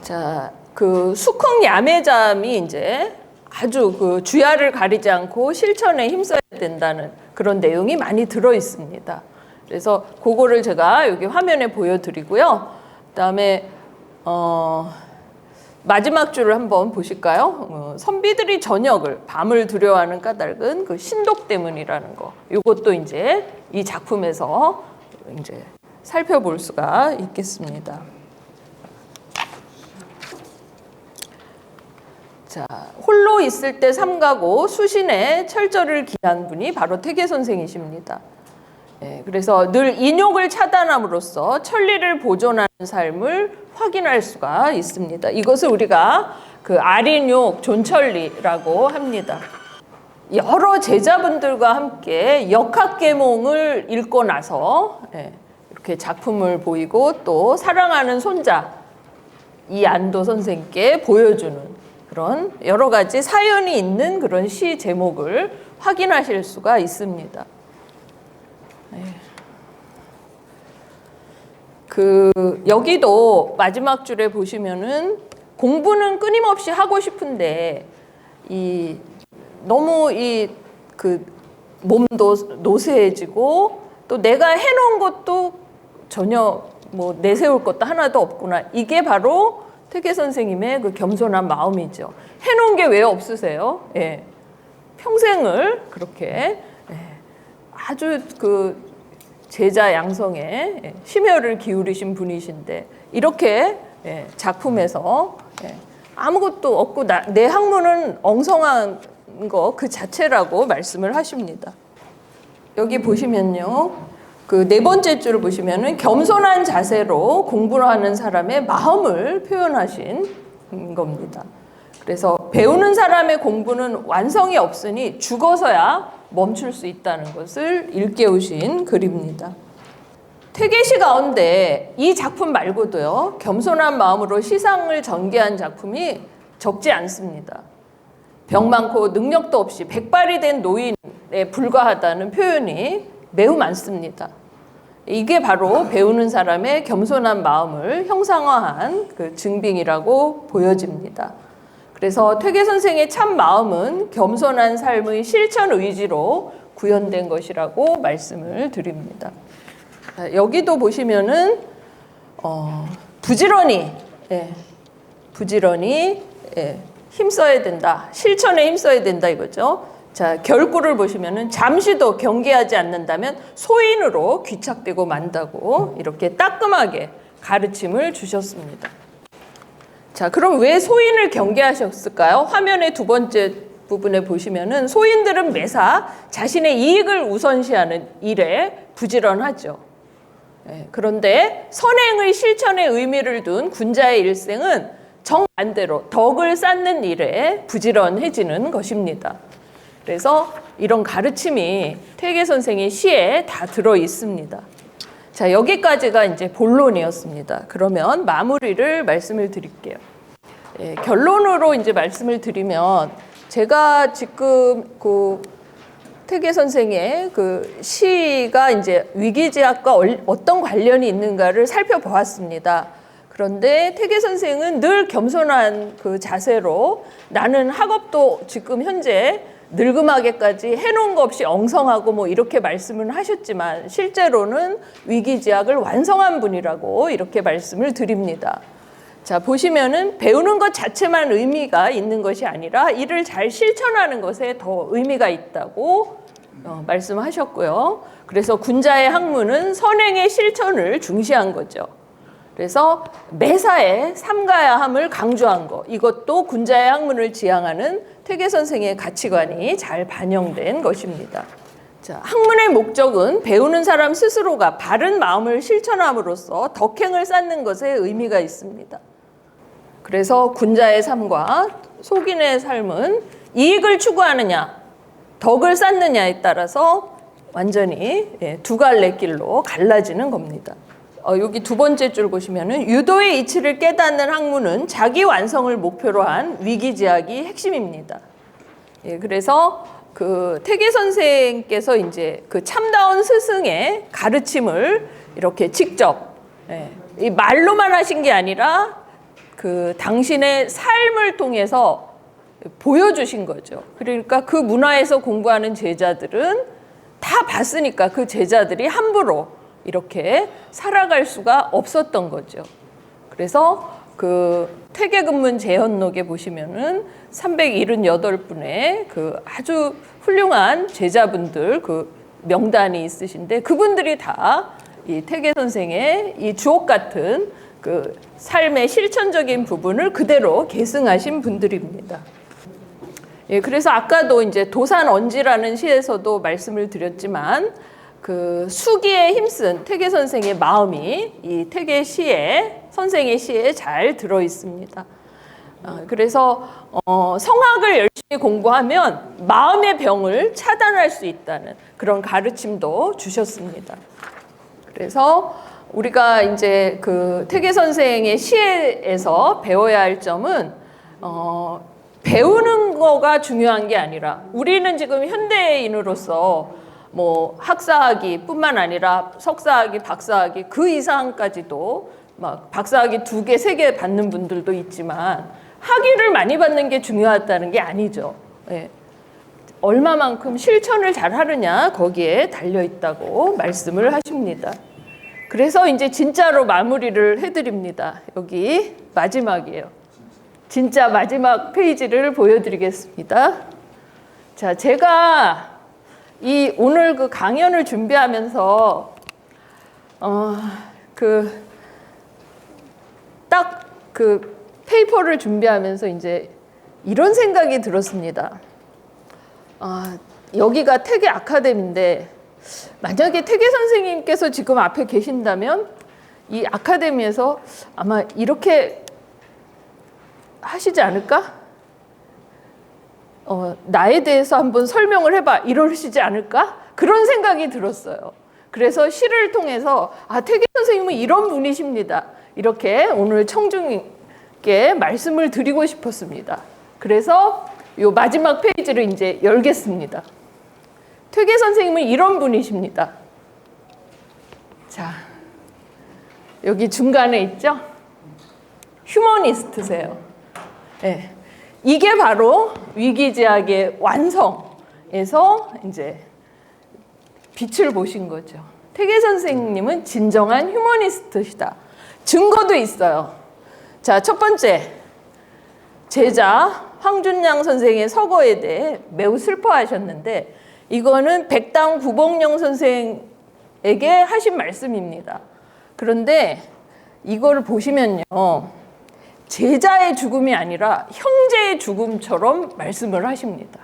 자, 그 수긍 야매잠이 이제 아주 그 주야를 가리지 않고 실천에 힘써야 된다는 그런 내용이 많이 들어 있습니다. 그래서 그거를 제가 여기 화면에 보여드리고요. 그다음에 마지막 줄을 한번 보실까요? 선비들이 저녁을 밤을 두려워하는 까닭은 그 신독 때문이라는 거. 이것도 이제 이 작품에서 이제 살펴볼 수가 있겠습니다. 자, 홀로 있을 때 삼가고 수신에 철저를 기한 분이 바로 태계 선생이십니다. 그래서 늘 인욕을 차단함으로써 천리를 보존하는 삶을 확인할 수가 있습니다. 이것을 우리가 그 아린욕 존천리라고 합니다. 여러 제자분들과 함께 역학계몽을 읽고 나서 이렇게 작품을 보이고 또 사랑하는 손자 이안도 선생께 보여주는 그런 여러 가지 사연이 있는 그런 시 제목을 확인하실 수가 있습니다. 여기도 마지막 줄에 보시면은 공부는 끊임없이 하고 싶은데 너무 몸도 노쇠해지고 또 내가 해놓은 것도 전혀 뭐 내세울 것도 하나도 없구나. 이게 바로 태계 선생님의 그 겸손한 마음이죠. 해놓은 게 왜 없으세요? 예. 평생을 그렇게 아주 그 제자 양성에 심혈을 기울이신 분이신데 이렇게 작품에서 아무것도 없고 내 학문은 엉성한 거 그 자체라고 말씀을 하십니다. 여기 보시면요. 그 네 번째 줄을 보시면은 겸손한 자세로 공부를 하는 사람의 마음을 표현하신 겁니다. 그래서 배우는 사람의 공부는 완성이 없으니 죽어서야 멈출 수 있다는 것을 일깨우신 글입니다. 태계시 가운데 이 작품 말고도요, 겸손한 마음으로 시상을 전개한 작품이 적지 않습니다. 병 많고 능력도 없이 백발이 된 노인에 불과하다는 표현이 매우 많습니다. 이게 바로 배우는 사람의 겸손한 마음을 형상화한 그 증빙이라고 보여집니다. 그래서 퇴계 선생의 참 마음은 겸손한 삶의 실천 의지로 구현된 것이라고 말씀을 드립니다. 여기도 보시면은 부지런히 힘써야 된다. 실천에 힘써야 된다 이거죠. 자, 결구를 보시면은 잠시도 경계하지 않는다면 소인으로 귀착되고 만다고 이렇게 따끔하게 가르침을 주셨습니다. 자, 그럼 왜 소인을 경계하셨을까요? 화면의 두 번째 부분에 보시면은 소인들은 매사 자신의 이익을 우선시하는 일에 부지런하죠. 그런데 선행의 실천에 의미를 둔 군자의 일생은 정반대로 덕을 쌓는 일에 부지런해지는 것입니다. 그래서 이런 가르침이 퇴계 선생의 시에 다 들어 있습니다. 자, 여기까지가 이제 본론이었습니다. 그러면 마무리를 말씀을 드릴게요. 결론으로 이제 말씀을 드리면 제가 지금 그 퇴계 선생의 그 시가 이제 위기제약과 어떤 관련이 있는가를 살펴보았습니다. 그런데 퇴계 선생은 늘 겸손한 그 자세로 나는 학업도 지금 현재 늙음하게까지 해놓은 거 없이 엉성하고 뭐 이렇게 말씀을 하셨지만 실제로는 위기제약을 완성한 분이라고 이렇게 말씀을 드립니다. 자, 보시면은 배우는 것 자체만 의미가 있는 것이 아니라 이를 잘 실천하는 것에 더 의미가 있다고 말씀하셨고요. 그래서 군자의 학문은 선행의 실천을 중시한 거죠. 그래서 매사에 삼가야함을 강조한 것, 이것도 군자의 학문을 지향하는 퇴계 선생의 가치관이 잘 반영된 것입니다. 자, 학문의 목적은 배우는 사람 스스로가 바른 마음을 실천함으로써 덕행을 쌓는 것에 의미가 있습니다. 그래서 군자의 삶과 속인의 삶은 이익을 추구하느냐, 덕을 쌓느냐에 따라서 완전히 두 갈래 길로 갈라지는 겁니다. 여기 두 번째 줄 보시면은 유도의 이치를 깨닫는 학문은 자기 완성을 목표로 한 위기제약이 핵심입니다. 그래서 그 퇴계 선생께서 이제 그 참다운 스승의 가르침을 이렇게 직접 이 말로만 하신 게 아니라 그 당신의 삶을 통해서 보여주신 거죠. 그러니까 그 문화에서 공부하는 제자들은 다 봤으니까 그 제자들이 함부로 이렇게 살아갈 수가 없었던 거죠. 그래서 그 퇴계근문 재현록에 보시면은 378분의 그 아주 훌륭한 제자분들 그 명단이 있으신데 그분들이 다 이 퇴계 선생의 이 주옥 같은 그 삶의 실천적인 부분을 그대로 계승하신 분들입니다. 그래서 아까도 이제 도산언지라는 시에서도 말씀을 드렸지만 그 수기에 힘쓴 퇴계 선생의 마음이 이 퇴계 시에 선생의 시에 잘 들어 있습니다. 그래서 성학을 열심히 공부하면 마음의 병을 차단할 수 있다는 그런 가르침도 주셨습니다. 그래서 우리가 이제 그 퇴계 선생의 시에서 배워야 할 점은 배우는 거가 중요한 게 아니라 우리는 지금 현대인으로서 뭐 학사학위뿐만 아니라 석사학위, 박사학위 그 이상까지도 막 박사학위 2개, 3개 받는 분들도 있지만 학위를 많이 받는 게 중요하다는 게 아니죠. 얼마만큼 실천을 잘 하느냐 거기에 달려 있다고 말씀을 하십니다. 그래서 이제 진짜로 마무리를 해드립니다. 여기 마지막이에요. 진짜 마지막 페이지를 보여드리겠습니다. 자, 제가 오늘 그 강연을 준비하면서 딱 그 페이퍼를 준비하면서 이제 이런 생각이 들었습니다. 여기가 태계 아카데미인데 만약에 태계 선생님께서 지금 앞에 계신다면 이 아카데미에서 아마 이렇게 하시지 않을까? 나에 대해서 한번 설명을 해봐 이러시지 않을까? 그런 생각이 들었어요. 그래서 시를 통해서 태계 선생님은 이런 분이십니다. 이렇게 오늘 청중께 말씀을 드리고 싶었습니다. 그래서 이 마지막 페이지를 이제 열겠습니다. 퇴계 선생님은 이런 분이십니다. 자, 여기 중간에 있죠? 휴머니스트세요. 네. 이게 바로 위기제약의 완성에서 이제 빛을 보신 거죠. 퇴계 선생님은 진정한 휴머니스트시다. 증거도 있어요. 자, 첫 번째, 제자 황준양 선생의 서거에 대해 매우 슬퍼하셨는데 이거는 백당 구봉령 선생에게 하신 말씀입니다. 그런데 이걸 보시면요, 제자의 죽음이 아니라 형제의 죽음처럼 말씀을 하십니다.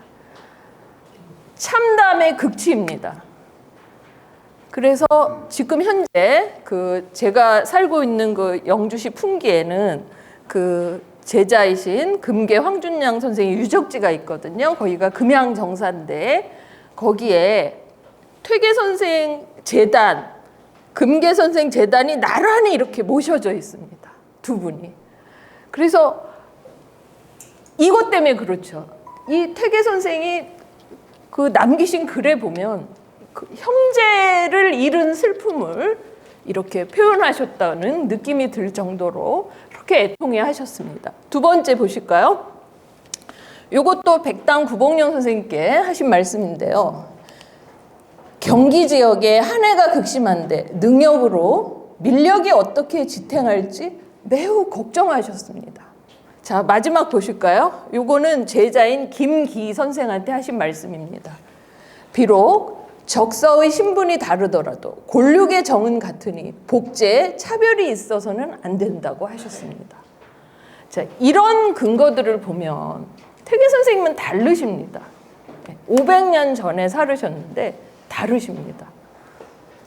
참담의 극치입니다. 그래서 지금 현재 제가 살고 있는 그 영주시 풍기에는 그 제자이신 금계 황준양 선생의 유적지가 있거든요. 거기가 금양정사인데 거기에 퇴계 선생 재단, 금계 선생 재단이 나란히 이렇게 모셔져 있습니다. 두 분이. 그래서 이것 때문에 그렇죠. 이 퇴계 선생이 그 남기신 글에 보면 그 형제를 잃은 슬픔을 이렇게 표현하셨다는 느낌이 들 정도로 그렇게 애통해 하셨습니다. 두 번째 보실까요? 이것도 백당 구봉령 선생님께 하신 말씀인데요. 경기 지역에 한 해가 극심한데 능력으로 민력이 어떻게 지탱할지 매우 걱정하셨습니다. 자, 마지막 보실까요? 요거는 제자인 김기 선생한테 하신 말씀입니다. 비록 적서의 신분이 다르더라도 골육의 정은 같으니 복제에 차별이 있어서는 안 된다고 하셨습니다. 자, 이런 근거들을 보면 퇴계 선생님은 다르십니다. 500년 전에 살으셨는데 다르십니다.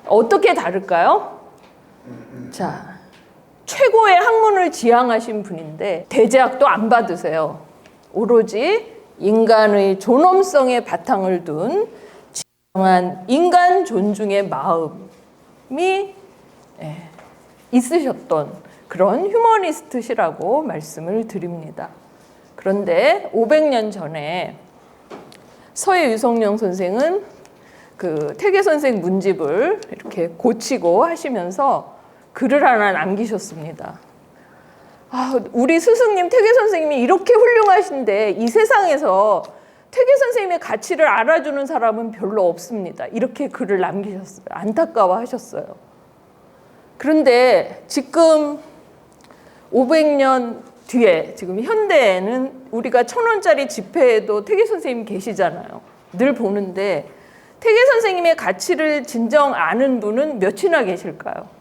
어떻게 다를까요? 자, 최고의 학문을 지향하신 분인데 대제학도 안 받으세요. 오로지 인간의 존엄성에 바탕을 둔 진정한 인간 존중의 마음이 있으셨던 그런 휴머니스트시라고 말씀을 드립니다. 그런데 500년 전에 서해 유성룡 선생은 그 퇴계 선생 문집을 이렇게 고치고 하시면서 글을 하나 남기셨습니다. 우리 스승님 퇴계 선생님이 이렇게 훌륭하신데 이 세상에서 퇴계 선생님의 가치를 알아주는 사람은 별로 없습니다. 이렇게 글을 남기셨어요. 안타까워하셨어요. 그런데 지금 500년 뒤에 지금 현대에는 우리가 1,000원짜리 지폐에도 퇴계 선생님 계시잖아요. 늘 보는데 퇴계 선생님의 가치를 진정 아는 분은 몇이나 계실까요?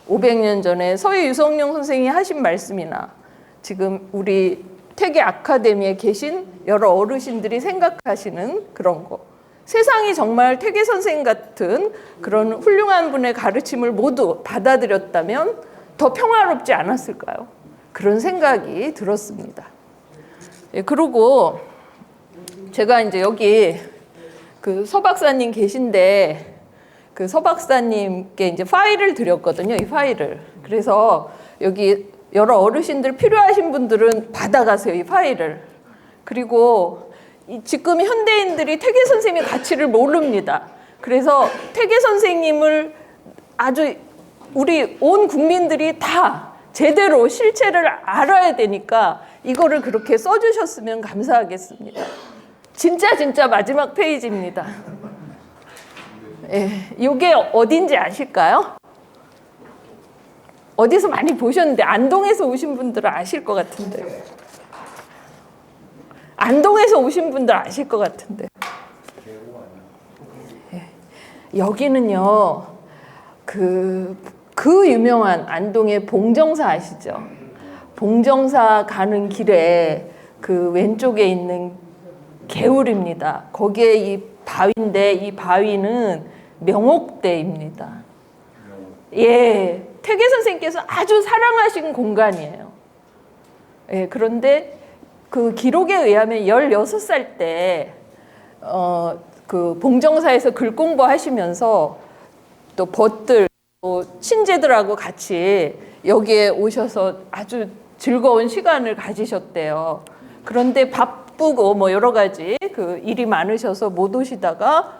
500년 전에 서해 유성룡 선생이 하신 말씀이나 지금 우리 퇴계 아카데미에 계신 여러 어르신들이 생각하시는 그런 거. 세상이 정말 퇴계 선생 같은 그런 훌륭한 분의 가르침을 모두 받아들였다면 더 평화롭지 않았을까요? 그런 생각이 들었습니다. 그리고 제가 이제 여기 그 서 박사님 계신데 그 서 박사님께 이제 파일을 드렸거든요. 이 파일을. 그래서 여기 여러 어르신들 필요하신 분들은 받아가세요. 이 파일을. 그리고 지금 현대인들이 퇴계 선생님의 가치를 모릅니다. 그래서 퇴계 선생님을 아주 우리 온 국민들이 다 제대로 실체를 알아야 되니까 이거를 그렇게 써주셨으면 감사하겠습니다. 진짜 마지막 페이지입니다. 예, 이게 어딘지 아실까요? 어디서 많이 보셨는데 안동에서 오신 분들은 아실 것 같은데. 안동에서 오신 분들 아실 것 같은데. 예, 여기는요. 그 유명한 안동의 봉정사 아시죠? 봉정사 가는 길에 그 왼쪽에 있는 개울입니다. 거기에 이 바위인데 이 바위는 명옥대입니다. 예, 태계 선생님께서 아주 사랑하신 공간이에요. 예, 그런데 그 기록에 의하면 16살 때 그 봉정사에서 글 공부하시면서 또 벗들 또 친제들하고 같이 여기에 오셔서 아주 즐거운 시간을 가지셨대요. 그런데 바쁘고 뭐 여러 가지 그 일이 많으셔서 못 오시다가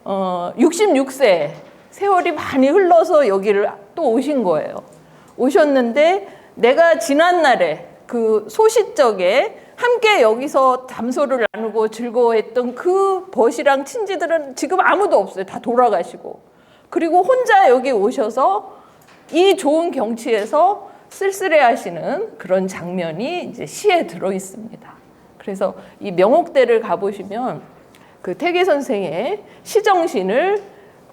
66세 세월이 많이 흘러서 여기를 또 오신 거예요. 오셨는데 내가 지난날에 그 소시적에 함께 여기서 담소를 나누고 즐거워했던 그 벗이랑 친지들은 지금 아무도 없어요. 다 돌아가시고. 그리고 혼자 여기 오셔서 이 좋은 경치에서 쓸쓸해하시는 그런 장면이 이제 시에 들어 있습니다. 그래서 이 명옥대를 가보시면 그 태계 선생의 시정신을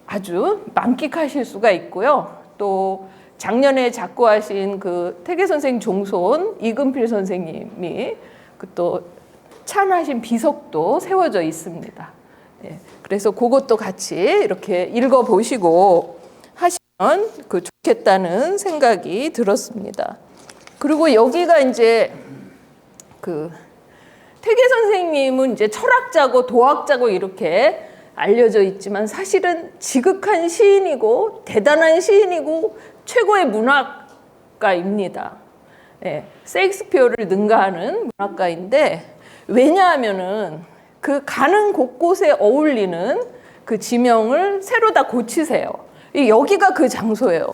아주 만끽하실 수가 있고요. 또 작년에 작고하신 그 태계 선생 종손 이금필 선생님이 그 또 찬하신 비석도 세워져 있습니다. 예, 그래서 그것도 같이 이렇게 읽어보시고 하시면 그 좋겠다는 생각이 들었습니다. 그리고 여기가 이제 그 태계 선생님은 이제 철학자고 도학자고 이렇게 알려져 있지만 사실은 지극한 시인이고 대단한 시인이고 최고의 문학가입니다. 예, 셰익스피어를 능가하는 문학가인데 왜냐하면은 그 가는 곳곳에 어울리는 그 지명을 새로 다 고치세요. 여기가 그 장소예요.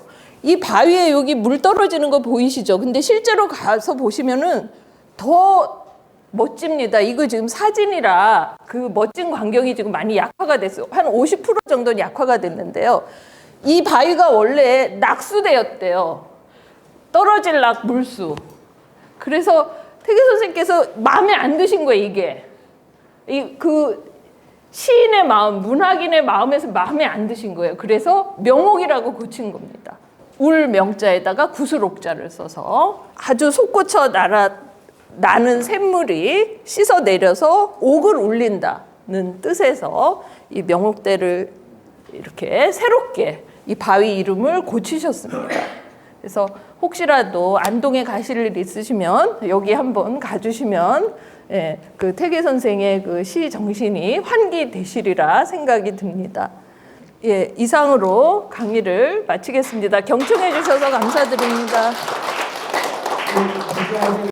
이 바위에 여기 물 떨어지는 거 보이시죠? 근데 실제로 가서 보시면은 더 멋집니다. 이거 지금 사진이라 그 멋진 광경이 지금 많이 약화가 됐어요. 한 50% 정도는 약화가 됐는데요. 이 바위가 원래 낙수대였대요. 떨어질 낙 물수. 그래서 태계 선생님께서 마음에 안 드신 거예요, 이게. 그 시인의 마음, 문학인의 마음에서 마음에 안 드신 거예요. 그래서 명옥이라고 고친 겁니다. 울 명자에다가 구슬옥자를 써서 아주 솟구쳐 나는 샘물이 씻어 내려서 옥을 울린다는 뜻에서 이 명옥대를 이렇게 새롭게 이 바위 이름을 고치셨습니다. 그래서 혹시라도 안동에 가실 일 있으시면 여기 한번 가주시면 예, 그 태계 선생의 그 시 정신이 환기되시리라 생각이 듭니다. 예, 이상으로 강의를 마치겠습니다. 경청해 주셔서 감사드립니다.